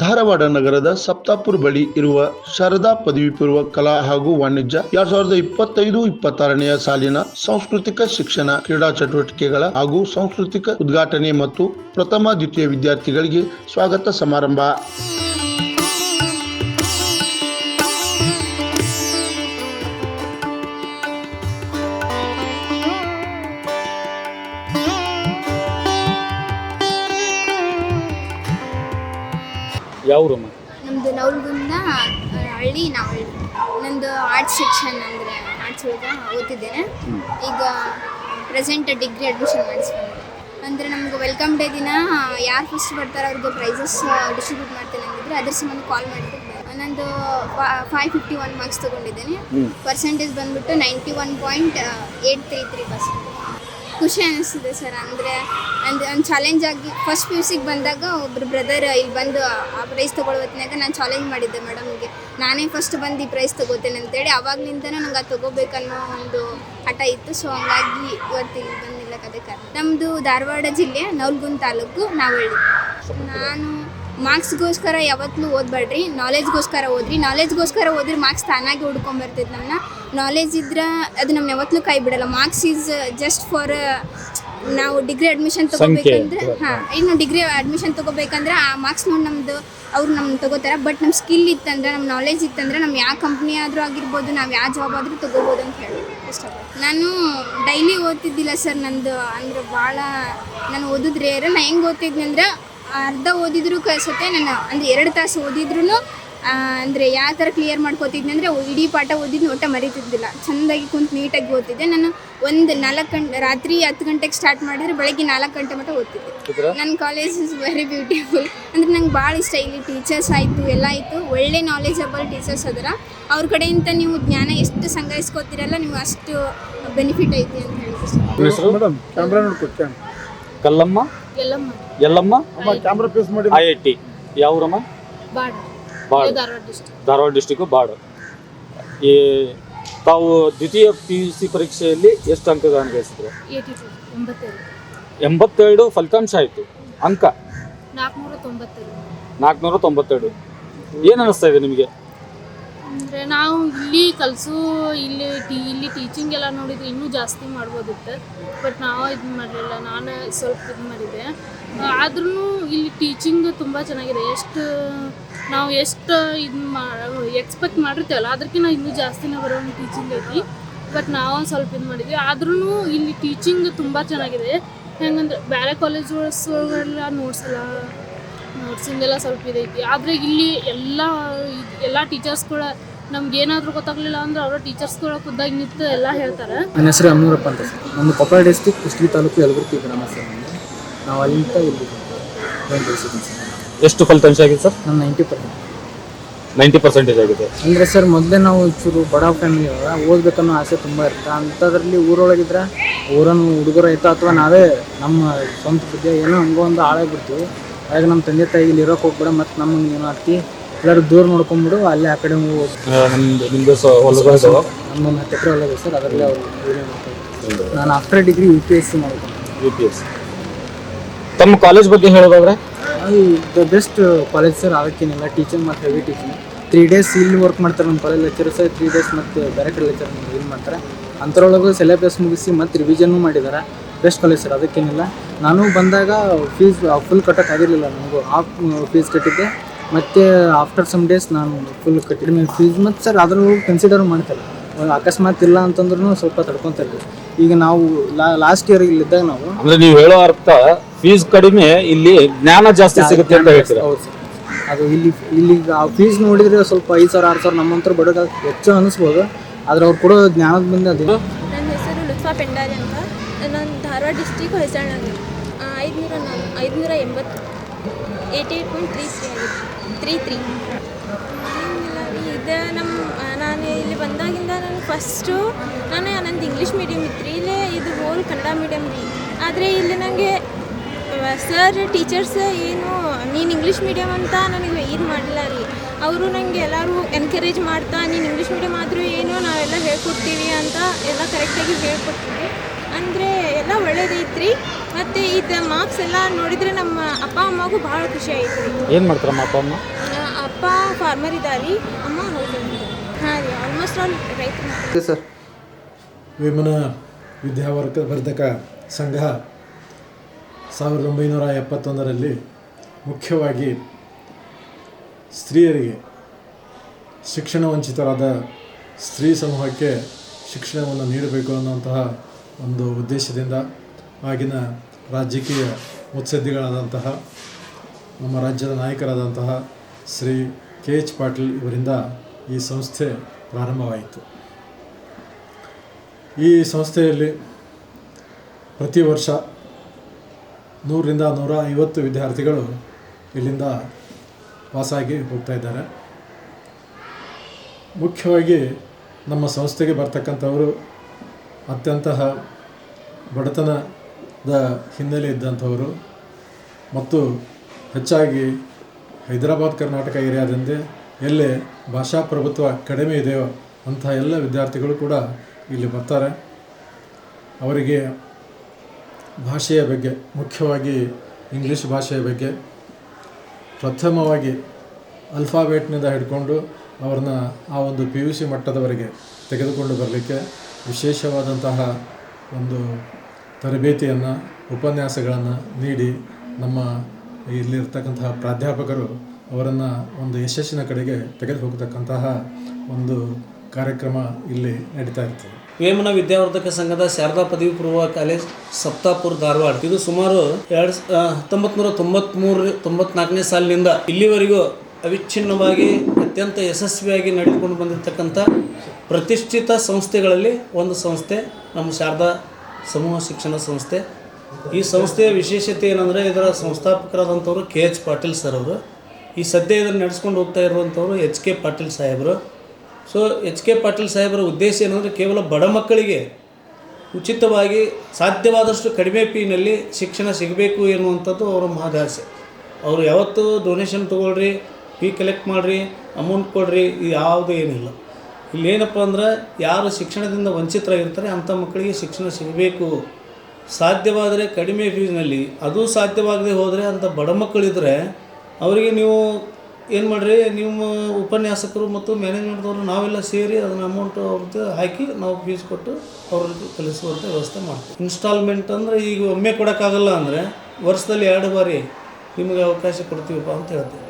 ಧಾರವಾಡ ನಗರದ ಸಪ್ತಾಪುರ ಬಳಿ ಇರುವ ಶಾರದಾ ಪದವಿ ಪೂರ್ವ ಕಲಾ ಹಾಗೂ ವಾಣಿಜ್ಯ 2025-26ನೇ ಸಾಲಿನ ಸಾಂಸ್ಕೃತಿಕ ಶಿಕ್ಷಣ ಕ್ರೀಡಾ ಚಟುವಟಿಕೆಗಳ ಹಾಗೂ ಸಾಂಸ್ಕೃತಿಕ ಉದ್ಘಾಟನೆ ಮತ್ತು ಪ್ರಥಮ ದ್ವಿತೀಯ ವಿದ್ಯಾರ್ಥಿಗಳಿಗೆ ಸ್ವಾಗತ ಸಮಾರಂಭ. ಯಾವ್ರಮ್ಮ? ನಮ್ಮದು ನವಲಗುಂದ ಹಳ್ಳಿ ನಾವಳ್ಳಿ. ನಂದು ಆರ್ಟ್ಸ್ ಸೆಕ್ಷನ್ ಅಂದರೆ ಆರ್ಟ್ಸ್ ಒಳಗೆ ಓದ್ತಿದ್ದೇನೆ. ಈಗ ಪ್ರೆಸೆಂಟ್ ಡಿಗ್ರಿ ಅಡ್ಮಿಷನ್ ಮಾಡಿಸ್ಕೊಂಡು ಅಂದರೆ ನಮ್ಗೆ ವೆಲ್ಕಮ್ ಡೇ ದಿನ ಯಾರು ಫಸ್ಟ್ ಬರ್ತಾರೆ ಅವ್ರಿಗೆ ಪ್ರೈಸಸ್ ಡಿಸ್ಟ್ರಿಬ್ಯೂಟ್ ಮಾಡ್ತೇನೆ ಅಂದಿದ್ರೆ ಅದ್ರ ಸಂಬಂಧ ಕಾಲ್ ಮಾಡಿದ್ದು. ನಂದು 551 ಮಾರ್ಕ್ಸ್ ತೊಗೊಂಡಿದ್ದೇನೆ. ಪರ್ಸೆಂಟೇಜ್ ಬಂದ್ಬಿಟ್ಟು 91.833%. ಖುಷಿ ಅನ್ನಿಸ್ತಿದೆ ಸರ್. ಅಂದರೆ ಒಂದು ಚಾಲೆಂಜ್ ಆಗಿ ಫಸ್ಟ್ PUC ಬಂದಾಗ ಒಬ್ಬರು ಬ್ರದರ್ ಇಲ್ಲಿ ಬಂದು ಆ ಪ್ರೈಸ್ ತೊಗೊಳ್ಳೋ ಹೊತ್ತಿನಾಗ ನಾನು ಚಾಲೆಂಜ್ ಮಾಡಿದ್ದೆ ಮೇಡಮ್ಗೆ, ನಾನೇ ಫಸ್ಟ್ ಬಂದು ಈ ಪ್ರೈಸ್ ತೊಗೋತೇನೆ ಅಂತೇಳಿ. ಆವಾಗಲಿಂದನೂ ನಂಗೆ ಅದು ತೊಗೋಬೇಕನ್ನೋ ಒಂದು ಹಠ ಇತ್ತು. ಸೊ ಹಂಗಾಗಿ ಇವತ್ತು ಇಲ್ಲಿ ಬಂದಿಲ್ಲಕ್ಕೆ ಕಾರಣ. ನಮ್ಮದು ಧಾರವಾಡ ಜಿಲ್ಲೆ ನವಲಗುಂದ ತಾಲೂಕು ನಾವಳ್ಳಿ. ನಾನು ಮಾರ್ಕ್ಸ್ಗೋಸ್ಕರ ಯಾವತ್ತೂ ಓದಬೇಡ್ರಿ, ನಾಲೆಜ್ಗೋಸ್ಕರ ಓದ್ರಿ. ನಾಲೆಜ್ಗೋಸ್ಕರ ಓದ್ರಿ ಮಾರ್ಕ್ಸ್ ತಾನಾಗಿ ಹುಡ್ಕೊಂಬರ್ತೈತೆ. ನಮ್ಮನ್ನ ನಾಲೆಜ್ ಇದ್ರೆ ಅದು ನಮ್ಮ ಯಾವತ್ತೂ ಕೈ ಬಿಡಲ್ಲ. ಮಾರ್ಕ್ಸ್ ಈಸ್ ಜಸ್ಟ್ ಫಾರ್ ನಾವು ಡಿಗ್ರಿ ಅಡ್ಮಿಷನ್ ತೊಗೋಬೇಕಂದ್ರೆ ಇನ್ನು ಡಿಗ್ರಿ ಅಡ್ಮಿಷನ್ ತೊಗೋಬೇಕಂದ್ರೆ ಆ ಮಾರ್ಕ್ಸ್ ನೋಡಿ ಅವ್ರು ನಮ್ಗೆ ತೊಗೋತಾರೆ. ಬಟ್ ನಮ್ಮ ಸ್ಕಿಲ್ ಇತ್ತಂದ್ರೆ, ನಮ್ಮ ನಾಲೆಜ್ ಇತ್ತಂದ್ರೆ ನಮ್ಮ ಯಾವ ಕಂಪ್ನಿ ಆದರೂ ಆಗಿರ್ಬೋದು, ನಾವು ಯಾವ ಜಾಬ್ ಆದರೂ ತೊಗೋಬೋದು ಅಂತ ಹೇಳಿ ಇಷ್ಟಪಡ್ತೀನಿ. ನಾನು ಡೈಲಿ ಓದ್ತಿದ್ದಿಲ್ಲ ಸರ್. ನಂದು ಅಂದರೆ ಭಾಳ ನಾನು ಓದಿದ್ರೆ ರೇರ್. ನಾನು ಹೆಂಗೆ ಓದ್ತಿದ್ನಿ ಅಂದ್ರೆ ಅರ್ಧ ಓದಿದ್ರು ಕಳ್ಸುತ್ತೆ. ನಾನು ಅಂದರೆ 2 ತಾಸು ಓದಿದ್ರು ಅಂದರೆ ಯಾವ ಥರ ಕ್ಲಿಯರ್ ಮಾಡ್ಕೋತಿದ್ನಿ ಅಂದರೆ ಇಡೀ ಪಾಠ ಓದಿದ್ನ ಒಟ್ಟು ಮರಿತಿದ್ದಿಲ್ಲ. ಚೆಂದಾಗಿ ಕುಂತು ನೀಟಾಗಿ ಓದ್ತಿದ್ದೆ. ನಾನು ಒಂದು 4 ಗಂಟೆ ರಾತ್ರಿ 10 ಗಂಟೆಗೆ ಸ್ಟಾರ್ಟ್ ಮಾಡಿದರೆ ಬೆಳಗ್ಗೆ 4 ಗಂಟೆ ಮಟ್ಟ ಓದ್ತಿದ್ದೆ. ನನ್ನ ಕಾಲೇಜ್ ಇಸ್ ವೆರಿ ಬ್ಯೂಟಿಫುಲ್. ಅಂದರೆ ನಂಗೆ ಭಾಳ ಇಷ್ಟ. ಇಲ್ಲಿ ಟೀಚರ್ಸ್ ಆಯಿತು, ಎಲ್ಲ ಆಯಿತು, ಒಳ್ಳೆ ನಾಲೆಜಬಲ್ ಟೀಚರ್ಸ್ ಅದರ. ಅವ್ರ ಕಡೆಯಿಂದ ನೀವು ಜ್ಞಾನ ಎಷ್ಟು ಸಂಗ್ರಹಿಸ್ಕೋತೀರಲ್ಲ, ನೀವು ಅಷ್ಟು ಬೆನಿಫಿಟ್ ಐತಿ ಅಂತ ಹೇಳಿ. ಕಲ್ಲಮ್ಮ ಎಲ್ಲಮ್ಮ IIT ಯಾವ್ರಮ್ಮ? ಬಾಡ್, ಧಾರವಾಡ ಡಿಸ್ಟಿಕ್ ಬಾಡ್. ಈ ತಾವು ದ್ವಿತೀಯ PUC ಪರೀಕ್ಷೆಯಲ್ಲಿ ಎಷ್ಟು ಅಂಕಗಳನ್ನು ಗಳಿಸಿದ್ರು? 87 ಫಲಿತಾಂಶ ಆಯಿತು. ಅಂಕ 492. ಏನು ಅನ್ನಿಸ್ತಾ ಇದೆ ನಿಮಗೆ? ಅಂದರೆ ನಾವು ಇಲ್ಲಿ ಇಲ್ಲಿ ಟೀಚಿಂಗ್ ಎಲ್ಲ ನೋಡಿದರೆ ಇನ್ನೂ ಜಾಸ್ತಿ ಮಾಡ್ಬೋದಿತ್ತು. ಬಟ್ ನಾವು ಇದು ಮಾಡಲಿಲ್ಲ. ನಾನು ಸ್ವಲ್ಪ ಇದು ಮಾಡಿದ್ದೆ. ಆದ್ರೂ ಇಲ್ಲಿ ಟೀಚಿಂಗ್ ತುಂಬ ಚೆನ್ನಾಗಿದೆ. ನಾವು ಎಷ್ಟು ಇದು ಎಕ್ಸ್ಪೆಕ್ಟ್ ಮಾಡಿರ್ತೀವಲ್ಲ ಅದಕ್ಕಿಂತ ಇನ್ನೂ ಜಾಸ್ತಿನೇ ಬರೋ ಟೀಚಿಂಗ್ ಐತಿ. ಬಟ್ ನಾವು ಸ್ವಲ್ಪ ಇದು ಮಾಡಿದ್ವಿ. ಆದ್ರೂ ಇಲ್ಲಿ ಟೀಚಿಂಗ್ ತುಂಬ ಚೆನ್ನಾಗಿದೆ. ಹೆಂಗಂದ್ರೆ ಬೇರೆ ಕಾಲೇಜ್ಗಳೆಲ್ಲ ನೋಟ್ಸಿಂದೆಲ್ಲ ಸ್ವಲ್ಪ ಇದೈತಿ. ಆದರೆ ಇಲ್ಲಿ ಎಲ್ಲ ಟೀಚರ್ಸ್ಗಳ ನಮ್ಗೆ ಏನಾದರೂ ಗೊತ್ತಾಗಲಿಲ್ಲ ಅಂದ್ರೆ ಅವರ ಟೀಚರ್ಸ್ಗಳ ಖುದ್ದಾಗಿ ನಿಂತು ಎಲ್ಲ ಹೇಳ್ತಾರೆ. ನನ್ನ ಹೆಸರು ಅಮ್ಮನೂರಪ್ಪ ಅಂತ ಸರ್. ನಮ್ಮ ಕೊಪ್ಪಳ ಡಿಸ್ಟಿಕ್ ಕುಷ್ಟಗಿ ತಾಲೂಕು ಯಲಬುರ್ಗಿ ಗ್ರಾಮ ಸರ್. ನಾವು ಅಲ್ಲಿಂದ ಇಲ್ಲಿ ಬೆಳೆಸಿದ್ದೀನಿ ಸರ್. ಎಷ್ಟು ಫಲಿತಾಂಶ ಆಗಿದೆ ಸರ್? ನಾನು 90% ಆಗಿದೆ. ಅಂದರೆ ಸರ್ ಮೊದಲೇ ನಾವು ಚೂರು ಬಡ ಫ್ಯಾಮಿಲಿ ಓದಬೇಕನ್ನೋ ಆಸೆ ತುಂಬ ಇರುತ್ತೆ. ಅಂಥದ್ರಲ್ಲಿ ಊರೊಳಗಿದ್ರೆ ಊರನ್ನು ಹುಡುಗರು ಆಯಿತು ಅಥವಾ ನಾವೇ ನಮ್ಮ ಸ್ವಂತ ಬುದ್ಧಿ ಏನೋ ಹಂಗೋ ಒಂದು ಹಾಳಾಗ್ಬಿಡ್ತೀವಿ. ಆಗ ನಮ್ಮ ತಂದೆ ತಾಯಿ ಇಲ್ಲಿ ಇರೋಕೆ ಹೋಗ್ಬೇಡ, ಮತ್ತು ನಮಗೆ ಏನೋ ಆಗ್ತಿ ಎಲ್ಲರೂ ದೂರ ನೋಡ್ಕೊಂಡ್ಬಿಡು, ಅಲ್ಲಿ ಆ ಕಡೆ ನಮ್ಮ 10 ಎಕರೆ ಹೊಲ ಇದೆ ಸರ್. ಅದರಲ್ಲಿ ಅವರು ನಾನು ಆಫ್ಟರ್ ಡಿಗ್ರಿ UPSC ಮಾಡ್ಕೊಂಡು. UPSC ತಮ್ಮ ಕಾಲೇಜ್ ಬಗ್ಗೆ ಹೇಳೋದಾದ್ರೆ ಅದು ದ ಬೆಸ್ಟ್ ಕಾಲೇಜ್ ಸರ್. ಅದಕ್ಕೇನಿಲ್ಲ, ಟೀಚಿಂಗ್ ಮತ್ತು ಹೆವಿ ಟೀಚಿಂಗ್. 3 days ಇಲ್ಲಿ ವರ್ಕ್ ಮಾಡ್ತಾರೆ ನಮ್ಮ ಕಾಲೇಜ್ ಲೆಕ್ಚರ್ಸ್. 3 days ಮತ್ತು ಬೇರೆ ಕಡೆ ಲೆಕ್ಚರ್ ಇಲ್ಲಿ ಮಾಡ್ತಾರೆ. ಅಂಥರೊಳಗೆ ಸಿಲೆಬಸ್ ಮುಗಿಸಿ ಮತ್ತು ರಿವಿಷನ್ನು ಮಾಡಿದ್ದಾರೆ. ಬೆಸ್ಟ್ ಕಾಲೇಜ್ ಸರ್, ಅದಕ್ಕೇನಿಲ್ಲ. ನಾನು ಬಂದಾಗ ಫೀಸ್ ಫುಲ್ ಕಟ್ಟೋಕೆ ಆಗಿರಲಿಲ್ಲ. ನನಗೂ ಹಾಫ್ ಫೀಸ್ ಕಟ್ಟಿದ್ದೆ. ಮತ್ತು ಆಫ್ಟರ್ ಸಮ್ ಡೇಸ್ ನಾನು ಫುಲ್ ಕಟ್ಟಿದ್ದೆ ಫೀಸ್. ಮತ್ತು ಸರ್ ಅದ್ರೂ ಕನ್ಸಿಡರ್ ಮಾಡ್ತಾರೆ. ಅಕಸ್ಮಾತ್ ಇಲ್ಲ ಅಂತಂದ್ರೂ ಸ್ವಲ್ಪ ತಡ್ಕೊತಾರೆ. ಈಗ ನಾವು ಲಾಸ್ಟ್ ಇಯರ್ ಇಲ್ಲಿದ್ದಾಗ ನಾವು ಅಂದರೆ ನೀವು ಹೇಳೋ ಅರ್ಥ ಫೀಸ್ ಕಡಿಮೆ, ಇಲ್ಲಿ ಜ್ಞಾನ ಜಾಸ್ತಿ ಸಿಗುತ್ತೆ ಅಂತ ಹೇಳ್ತೀರಾ? ಹೌದು ಸರ್. ಅದು ಇಲ್ಲಿ ಆ ಫೀಸ್ ನೋಡಿದರೆ ಸ್ವಲ್ಪ 5,000 6,000 ನಮ್ಮಂತರ ಬಡೋದು ಹೆಚ್ಚು ಅನ್ನಿಸ್ಬೋದು. ಆದರೆ ಅವ್ರು ಕೊಡೋ ಜ್ಞಾನದ ಬಂದು ಅದು. ನನ್ನ ಹೆಸರು ಲುತ್ಫಾ ಪೆಂಡಾರಿ ಅಂತ. ನಾನು ಧಾರವಾಡ ಡಿಸ್ಟಿಕ್ ಹೊಯ್ಸಳನಗರ. 580 88.33 ಆಗಿದೆ. 33 ಇದು ನಾನು ಇಲ್ಲಿ ಬಂದಾಗಿಂದ ನಾನು ನಂದು ಇಂಗ್ಲೀಷ್ ಮೀಡಿಯಮ್ ಇತ್ತು ರೀ, ಇಲ್ಲೇ ಇದು ಹೋಲ್ ಕನ್ನಡ ಮೀಡಿಯಮ್ ರೀ. ಆದರೆ ಇಲ್ಲಿ ನನಗೆ ಸರ್ ಟೀಚರ್ಸ್ ಏನು ನೀನು ಇಂಗ್ಲೀಷ್ ಮೀಡಿಯಮ್ ಅಂತ ನನಗೆ ಇದು ಮಾಡಿಲ್ಲ ರೀ. ಅವರು ನನಗೆ ಎಲ್ಲರೂ ಎನ್ಕರೇಜ್ ಮಾಡ್ತಾ ನೀನು ಇಂಗ್ಲೀಷ್ ಮೀಡಿಯಮ್ ಆದರೂ ಏನು ನಾವೆಲ್ಲ ಹೇಳ್ಕೊಡ್ತೀವಿ ಅಂತ ಎಲ್ಲ ಕರೆಕ್ಟಾಗಿ ಹೇಳ್ಕೊಡ್ತೀವಿ. ಅಂದರೆ ಎಲ್ಲ ಒಳ್ಳೇದೈತ್ರಿ. ಮತ್ತು ಇದು ಮಾರ್ಕ್ಸ್ ಎಲ್ಲ ನೋಡಿದರೆ ನಮ್ಮ ಅಪ್ಪ ಅಮ್ಮಗೂ ಭಾಳ ಖುಷಿ ಆಯ್ತು ರೀ. ಏನು ಮಾಡ್ತಾರಮ್ಮ ಅಪ್ಪ ಅಮ್ಮ? ಅಪ್ಪ ಫಾರ್ಮರ್ ಇದ್ದಾರೆ ರೀ, ಅಮ್ಮ ಹೌದು. ಹಾಂ ರೀ, ಆಲ್ಮೋಸ್ಟ್ ಆಲ್ ರೈತರು. ಸರ್ ವೇಮನ ವಿದ್ಯಾವರ್ಧಕ ಸಂಘ 1971ರಲ್ಲಿ ಮುಖ್ಯವಾಗಿ ಸ್ತ್ರೀಯರಿಗೆ ಶಿಕ್ಷಣ ವಂಚಿತರಾದ ಸ್ತ್ರೀ ಸಮೂಹಕ್ಕೆ ಶಿಕ್ಷಣವನ್ನು ನೀಡಬೇಕು ಅನ್ನುವಂತಹ ಒಂದು ಉದ್ದೇಶದಿಂದ ಆಗಿನ ರಾಜಕೀಯ ಮುತ್ಸದ್ದಿಗಳಾದಂತಹ ನಮ್ಮ ರಾಜ್ಯದ ನಾಯಕರಾದಂತಹ ಶ್ರೀ KH ಪಾಟೀಲ್ ಇವರಿಂದ ಈ ಸಂಸ್ಥೆ ಪ್ರಾರಂಭವಾಯಿತು. ಈ ಸಂಸ್ಥೆಯಲ್ಲಿ ಪ್ರತಿ ವರ್ಷ 100ರಿಂದ 150 ವಿದ್ಯಾರ್ಥಿಗಳು ಇಲ್ಲಿಂದ ಪಾಸಾಗಿ ಹೋಗ್ತಾ ಇದ್ದಾರೆ. ಮುಖ್ಯವಾಗಿ ನಮ್ಮ ಸಂಸ್ಥೆಗೆ ಬರ್ತಕ್ಕಂಥವರು ಅತ್ಯಂತ ಬಡತನದ ಹಿನ್ನೆಲೆ ಇದ್ದಂಥವರು ಮತ್ತು ಹೆಚ್ಚಾಗಿ ಹೈದರಾಬಾದ್ ಕರ್ನಾಟಕ ಏರಿಯಾದಿಂದ ಎಲ್ಲೇ ಭಾಷಾ ಪ್ರಭುತ್ವ ಕಡಿಮೆ ಇದೆಯೋ ಅಂಥ ಎಲ್ಲ ವಿದ್ಯಾರ್ಥಿಗಳು ಕೂಡ ಇಲ್ಲಿ ಬರ್ತಾರೆ. ಅವರಿಗೆ ಭಾಷೆಯ ಬಗ್ಗೆ, ಮುಖ್ಯವಾಗಿ ಇಂಗ್ಲೀಷ್ ಭಾಷೆಯ ಬಗ್ಗೆ ಪ್ರಥಮವಾಗಿ ಅಲ್ಫಾಬೆಟ್ನಿಂದ ಹಿಡ್ಕೊಂಡು ಅವ್ರನ್ನ ಆ ಒಂದು PUC ಮಟ್ಟದವರೆಗೆ ತೆಗೆದುಕೊಂಡು ಬರಲಿಕ್ಕೆ ವಿಶೇಷವಾದಂತಹ ಒಂದು ತರಬೇತಿಯನ್ನು, ಉಪನ್ಯಾಸಗಳನ್ನು ನೀಡಿ ನಮ್ಮ ಇಲ್ಲಿರ್ತಕ್ಕಂತಹ ಪ್ರಾಧ್ಯಾಪಕರು ಅವರನ್ನು ಒಂದು ಯಶಸ್ಸಿನ ಕಡೆಗೆ ತೆಗೆದು ಹೋಗತಕ್ಕಂತಹ ಒಂದು ಕಾರ್ಯಕ್ರಮ ಇಲ್ಲಿ ನಡೀತಾ ಇರ್ತದೆ. ವೇಮನ ವಿದ್ಯಾವರ್ಧಕ ಸಂಘದ ಶಾರದಾ ಪದವಿ ಪೂರ್ವ ಕಾಲೇಜ್ ಸಪ್ತಾಪುರ ಧಾರವಾಡ ಇದು ಸುಮಾರು 1994ನೇ ಸಾಲಿನಿಂದ ಇಲ್ಲಿವರೆಗೂ ಅವಿಚ್ಛಿನ್ನವಾಗಿ ಅತ್ಯಂತ ಯಶಸ್ವಿಯಾಗಿ ನಡೆದುಕೊಂಡು ಬಂದಿರತಕ್ಕಂಥ ಪ್ರತಿಷ್ಠಿತ ಸಂಸ್ಥೆಗಳಲ್ಲಿ ಒಂದು ಸಂಸ್ಥೆ ನಮ್ಮ ಶಾರದಾ ಸಮೂಹ ಶಿಕ್ಷಣ ಸಂಸ್ಥೆ. ಈ ಸಂಸ್ಥೆಯ ವಿಶೇಷತೆ ಏನಂದರೆ ಇದರ ಸಂಸ್ಥಾಪಕರಾದಂಥವರು KH ಪಾಟೀಲ್ ಸರ್ ಅವರು. ಈ ಸದ್ಯ ಇದನ್ನು ನಡೆಸ್ಕೊಂಡು ಹೋಗ್ತಾ ಇರುವಂಥವರು HK ಪಾಟೀಲ್ ಸಾಹೇಬರು. ಸೊ HK ಪಾಟೀಲ್ ಸಾಹೇಬರ ಉದ್ದೇಶ ಏನಂದರೆ ಕೇವಲ ಬಡ ಮಕ್ಕಳಿಗೆ ಉಚಿತವಾಗಿ ಸಾಧ್ಯವಾದಷ್ಟು ಕಡಿಮೆ ಫೀನಲ್ಲಿ ಶಿಕ್ಷಣ ಸಿಗಬೇಕು ಎನ್ನುವಂಥದ್ದು ಅವರ ಮಹದಾಸೆ. ಅವರು ಯಾವತ್ತೂ ಡೊನೇಷನ್ ತೊಗೊಳ್ರಿ, ಫೀ ಕಲೆಕ್ಟ್ ಮಾಡಿರಿ, ಅಮೌಂಟ್ ಕೊಡ್ರಿ, ಇದು ಯಾವುದೂ ಏನಿಲ್ಲ. ಇಲ್ಲೇನಪ್ಪ ಅಂದ್ರೆ ಯಾರು ಶಿಕ್ಷಣದಿಂದ ವಂಚಿತರಾಗಿರ್ತಾರೆ ಅಂಥ ಮಕ್ಕಳಿಗೆ ಶಿಕ್ಷಣ ಸಿಗಬೇಕು, ಸಾಧ್ಯವಾದರೆ ಕಡಿಮೆ ಫೀಸ್ನಲ್ಲಿ. ಅದು ಸಾಧ್ಯವಾಗದೆ ಹೋದರೆ ಅಂಥ ಬಡ ಮಕ್ಕಳಿದ್ದರೆ ಅವರಿಗೆ ನೀವು ಏನು ಮಾಡಿರಿ, ನಿಮ್ಮ ಉಪನ್ಯಾಸಕರು ಮತ್ತು ಮ್ಯಾನೇಜ್ಮೆಂಟ್ದವರು ನಾವೆಲ್ಲ ಸೇರಿ ಅದನ್ನು ಅಮೌಂಟ್ ಅವ್ರದ್ದು ಹಾಕಿ ನಾವು ಫೀಸ್ ಕೊಟ್ಟು ಅವ್ರಿಗೆ ಕಲಿಸುವಂಥ ವ್ಯವಸ್ಥೆ ಮಾಡ್ತೀವಿ. ಇನ್ಸ್ಟಾಲ್ಮೆಂಟ್ ಅಂದರೆ ಈಗ ಒಮ್ಮೆ ಕೊಡೋಕ್ಕಾಗಲ್ಲ ಅಂದರೆ ವರ್ಷದಲ್ಲಿ 2 ಬಾರಿ ನಿಮಗೆ ಅವಕಾಶ ಕೊಡ್ತೀವಪ್ಪ ಅಂತ ಹೇಳ್ತೀವಿ.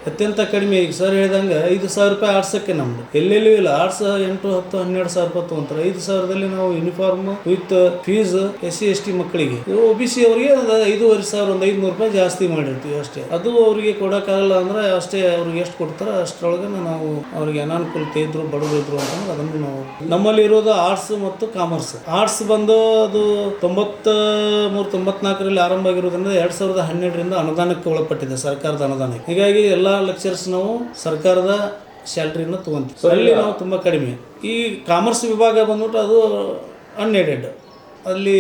ಅತ್ಯಂತ ಕಡಿಮೆ ಈಗ ಸರ್ ಹೇಳ್ದಂಗೆ 5,000 ರೂಪಾಯಿ ಆರ್ಟ್ಸಕ್ಕೆ ನಮ್ಮದು ಎಲ್ಲೆಲ್ಲೂ ಇಲ್ಲ. ಆರ್ಟ್ಸ್ 8, 10, 12,000 ರೂಪಾಯಿ ತೊಗೊಂತಾರೆ. 5,000ದಲ್ಲಿ ನಾವು uniform with fees SC ST ಮಕ್ಕಳಿಗೆ, OBC ಅವರಿಗೆ 5,500 ಒಂದು 500 ರೂಪಾಯಿ ಜಾಸ್ತಿ ಮಾಡಿರ್ತೀವಿ ಅಷ್ಟೇ. ಅದು ಅವರಿಗೆ ಕೊಡೋಕ್ಕಾಗಲ್ಲ ಅಂದರೆ ಅಷ್ಟೇ, ಅವ್ರಿಗೆ ಎಷ್ಟು ಕೊಡ್ತಾರೆ ಅಷ್ಟರೊಳಗೆ ನಾವು ಅವ್ರಿಗೆ ಅನಾನುಕೂಲತೆ ಇದ್ರು ಬಡವರು ಇದ್ರು ಅಂತಂದ್ರೆ ಅದನ್ನು ನಾವು ನಮ್ಮಲ್ಲಿ ಇರೋದು ಆರ್ಟ್ಸ್ ಮತ್ತು ಕಾಮರ್ಸ್. ಆರ್ಟ್ಸ್ ಬಂದು ಅದು 93-94ರಲ್ಲಿ ಆರಂಭ ಆಗಿರೋದ್ರಿಂದ 2012ರಿಂದ ಅನುದಾನಕ್ಕೆ ಒಳಪಟ್ಟಿದೆ, ಸರ್ಕಾರದ ಅನುದಾನಕ್ಕೆ. ಹೀಗಾಗಿ ಎಲ್ಲ ಲೆಕ್ಚರ್ಸ್ ನಾವು ಸರ್ಕಾರದ ಸ್ಯಾಲ್ರಿನ ತೊಗೊಂತೀವಿ. ಅಲ್ಲಿ ನಾವು ತುಂಬ ಕಡಿಮೆ. ಈ ಕಾಮರ್ಸ್ ವಿಭಾಗ ಬಂದ್ಬಿಟ್ಟು ಅದು ಅನ್ಎಡೆಡ್, ಅಲ್ಲಿ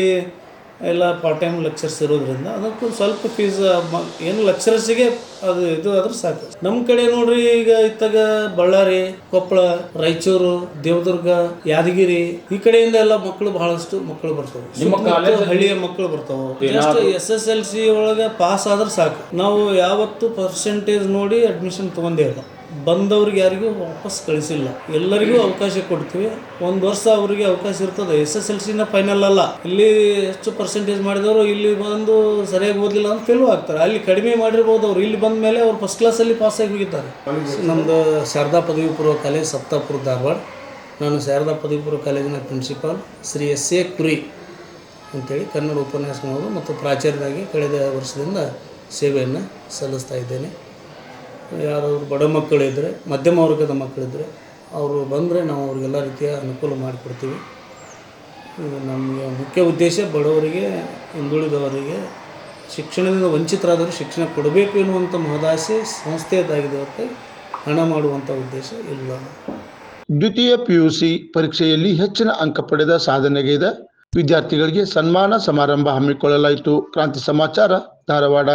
ಎಲ್ಲ ಪಾರ್ಟ್ ಟೈಮ್ ಲೆಕ್ಚರ್ಸ್ ಇರೋದ್ರಿಂದ ಅದಕ್ಕೂ ಸ್ವಲ್ಪ ಫೀಸ್ ಏನು ಲೆಕ್ಚರರ್ಸಿಗೆ ಅದು ಇದು ಆದ್ರೆ ಸಾಕು. ನಮ್ಮ ಕಡೆ ನೋಡ್ರಿ ಈಗ ಇತ್ತಾಗ ಬಳ್ಳಾರಿ, ಕೊಪ್ಪಳ, ರಾಯಚೂರು, ದೇವದುರ್ಗ, ಯಾದಗಿರಿ ಈ ಕಡೆಯಿಂದ ಎಲ್ಲ ಮಕ್ಕಳು ಬಹಳಷ್ಟು ಮಕ್ಕಳು ಬರ್ತವೆ. ಹಳ್ಳಿಯ ಮಕ್ಕಳು ಬರ್ತಾವೆ. ಜಸ್ಟ್ SSLC ಒಳಗೆ ಪಾಸ್ ಆದ್ರೆ ಸಾಕು. ನಾವು ಯಾವತ್ತು ಪರ್ಸೆಂಟೇಜ್ ನೋಡಿ ಅಡ್ಮಿಷನ್ ತೊಗೊಂಡೇ ಇಲ್ಲ. ಬಂದವ್ರಿಗೆ ಯಾರಿಗೂ ವಾಪಸ್ ಕಳಿಸಿಲ್ಲ, ಎಲ್ಲರಿಗೂ ಅವಕಾಶ ಕೊಡ್ತೀವಿ. 1 ವರ್ಷ ಅವರಿಗೆ ಅವಕಾಶ ಇರ್ತದೆ. SSLCನ ಫೈನಲ್ ಅಲ್ಲ. ಇಲ್ಲಿ ಎಷ್ಟು ಪರ್ಸೆಂಟೇಜ್ ಮಾಡಿದವರು ಇಲ್ಲಿ ಬಂದು ಸರಿಯಾಗಿ ಓದಲಿಲ್ಲ ಅಂತ ಫೇಲು ಆಗ್ತಾರೆ. ಅಲ್ಲಿ ಕಡಿಮೆ ಮಾಡಿರ್ಬೋದು, ಅವ್ರು ಇಲ್ಲಿ ಬಂದ ಮೇಲೆ ಅವ್ರು ಫಸ್ಟ್ ಕ್ಲಾಸಲ್ಲಿ ಪಾಸಾಗಿ ಹೋಗಿದ್ದಾರೆ. ನಮ್ಮದು ಶಾರದಾ ಪದವಿ ಪೂರ್ವ ಕಾಲೇಜ್ ಸಪ್ತಾಪುರ ಧಾರವಾಡ. ನಾನು ಶಾರದಾ ಪದವಿ ಪೂರ್ವ ಕಾಲೇಜಿನ ಪ್ರಿನ್ಸಿಪಾಲ್ ಶ್ರೀ SA ಕುರಿ ಅಂತೇಳಿ ಕನ್ನಡ ಉಪನ್ಯಾಸಕರು ಮತ್ತು ಪ್ರಾಚಾರ್ಯರಾಗಿ ಕಳೆದ ವರ್ಷದಿಂದ ಸೇವೆಯನ್ನು ಸಲ್ಲಿಸ್ತಾ ಇದ್ದೇನೆ. ಯಾರಾದ್ರು ಬಡ ಮಕ್ಕಳಿದ್ದರೆ, ಮಧ್ಯಮ ವರ್ಗದ ಮಕ್ಕಳಿದ್ದರೆ ಅವರು ಬಂದರೆ ನಾವು ಅವ್ರಿಗೆಲ್ಲ ರೀತಿಯ ಅನುಕೂಲ ಮಾಡಿಕೊಡ್ತೀವಿ. ನಮಗೆ ಮುಖ್ಯ ಉದ್ದೇಶ ಬಡವರಿಗೆ, ಹಿಂದುಳಿದವರಿಗೆ, ಶಿಕ್ಷಣದಿಂದ ವಂಚಿತರಾದವರು ಶಿಕ್ಷಣ ಕೊಡಬೇಕು ಎನ್ನುವಂಥ ಮಹದಾಸೆ ಸಂಸ್ಥೆಯದಾಗಿದೆ ಹೊರತು ಹಣ ಮಾಡುವಂಥ ಉದ್ದೇಶ ಇಲ್ಲ. ದ್ವಿತೀಯ ಪಿಯುಸಿ ಪರೀಕ್ಷೆಯಲ್ಲಿ ಹೆಚ್ಚಿನ ಅಂಕ ಪಡೆದ ಸಾಧನೆಗೈದ ವಿದ್ಯಾರ್ಥಿಗಳಿಗೆ ಸನ್ಮಾನ ಸಮಾರಂಭ ಹಮ್ಮಿಕೊಳ್ಳಲಾಯಿತು. ಕ್ರಾಂತಿ ಸಮಾಚಾರ ಧಾರವಾಡ.